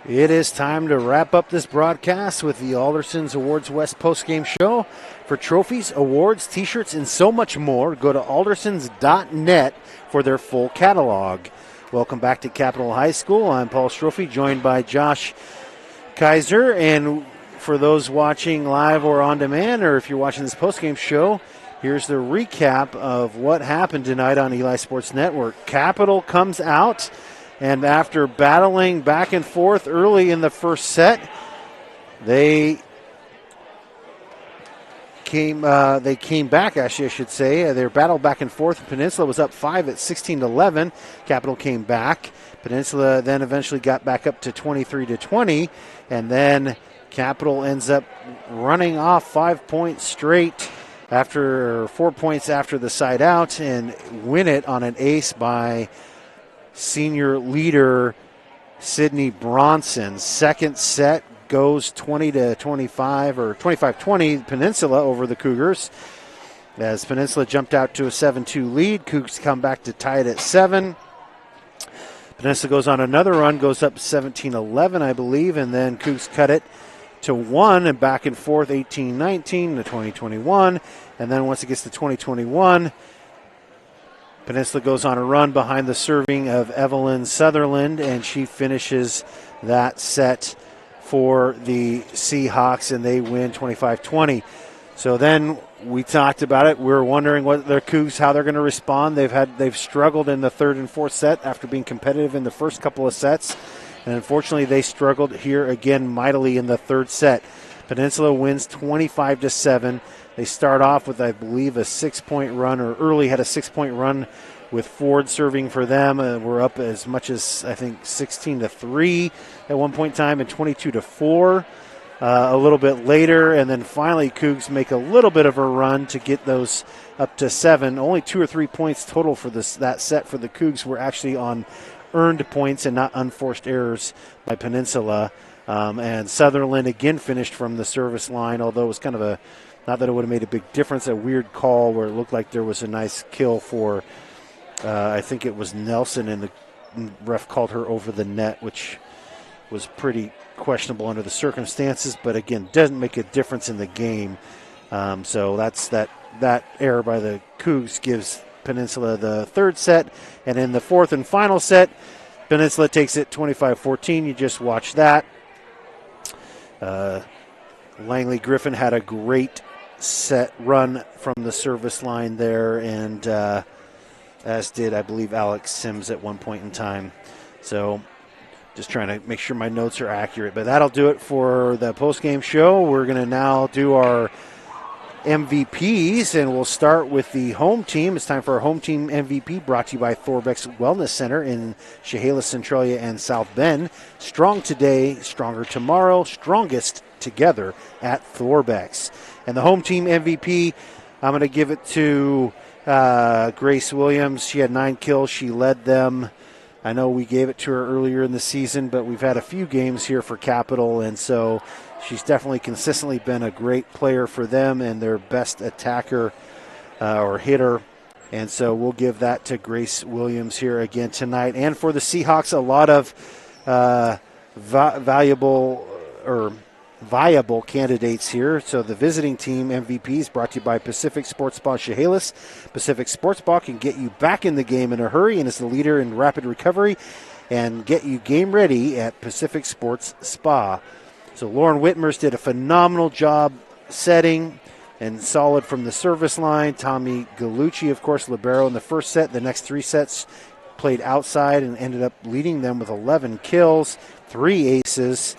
It is time to wrap up this broadcast with the Alderson's Awards West postgame show. For trophies, awards, t-shirts, and so much more, go to aldersons.net for their full catalog. Welcome back to Capitol High School. I'm Paul Strophe, joined by Josh Kaiser. And for those watching live or on demand, or if you're watching this postgame show, here's the recap of what happened tonight on Eli Sports Network. Capitol comes out, and after battling back and forth early in the first set, they came back, actually, I should say. They battled back and forth. Peninsula was up 5 at 16-11. Capitol came back. Peninsula then eventually got back up to 23-20, and then Capitol ends up running off 5 points straight after 4 points after the side out and win it on an ace by senior leader Sydney Bronson. Second set goes 20-25 or 25-20 Peninsula over the Cougars. As Peninsula jumped out to a 7-2 lead, Cougs come back to tie it at 7. Peninsula goes on another run, goes up 17-11, I believe, and then Cougs cut it to 1 and back and forth 18-19 to 20-21. And then once it gets to 20-21, Peninsula goes on a run behind the serving of Evelyn Sutherland, and she finishes that set for the Seahawks, and they win 25-20. So then we talked about it. We were wondering what their Cougs, how they're going to respond. They've struggled in the third and fourth set after being competitive in the first couple of sets, and unfortunately they struggled here again mightily in the third set. Peninsula wins 25-7. They start off with, I believe, a 6-point run, or early had a 6-point run with Ford serving for them. We're up as much as, I think, 16-3 at one point in time and 22-4 a little bit later. And then finally, Cougs make a little bit of a run to get those up to 7. Only 2 or 3 points total for that set for the Cougs were actually on earned points and not unforced errors by Peninsula. And Sutherland again finished from the service line, although it was kind of a, not that it would have made a big difference, a weird call where it looked like there was a nice kill for, I think it was Nelson, and the ref called her over the net, which was pretty questionable under the circumstances, but again, doesn't make a difference in the game. So that's that error by the Cougs gives Peninsula the third set. And in the fourth and final set, Peninsula takes it 25-14. You just watch that. Langley Griffin had a great set run from the service line there, and as did, I believe, Alex Sims at one point in time. So just trying to make sure my notes are accurate. But that'll do it for the postgame show. We're going to now do our MVPs, and we'll start with the home team. It's time for our home team MVP, brought to you by Thorbeck's Wellness Center in Chehalis, Centralia, and South Bend. Strong today, stronger tomorrow, strongest together at Thorbeck's. And the home team MVP, I'm going to give it to Grace Williams. She had 9 kills. She led them. I know we gave it to her earlier in the season, but we've had a few games here for Capitol, and so she's definitely consistently been a great player for them and their best attacker or hitter. And so we'll give that to Grace Williams here again tonight. And for the Seahawks, a lot of viable candidates here. So the visiting team MVP is brought to you by Pacific Sports Spa Chehalis. Pacific Sports Spa can get you back in the game in a hurry and is the leader in rapid recovery and get you game ready at Pacific Sports Spa. So Lauren Whitmers did a phenomenal job setting and solid from the service line. Tommy Gallucci, of course, libero in the first set. The next 3 sets played outside and ended up leading them with 11 kills, 3 aces.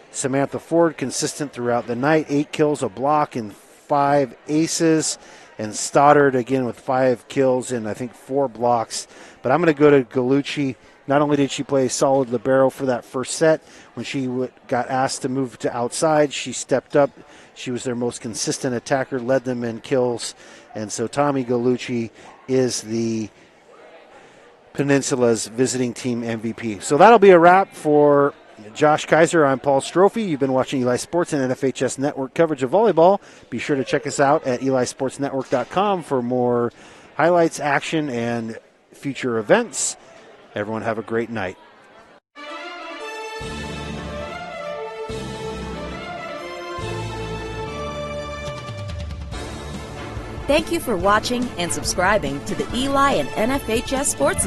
Samantha Ford consistent throughout the night, 8 kills, a block, and 5 aces. And Stoddard again with 5 kills and I think 4 blocks. But I'm going to go to Gallucci. Not only did she play a solid libero for that first set, when she got asked to move to outside, she stepped up. She was their most consistent attacker, led them in kills. And so Tommy Gallucci is the Peninsula's visiting team MVP. So that'll be a wrap for Josh Kaiser. I'm Paul Strophe. You've been watching Eli Sports and NFHS Network coverage of volleyball. Be sure to check us out at elisportsnetwork.com for more highlights, action, and future events. Everyone have a great night. Thank you for watching and subscribing to the Eli and NFHS Sports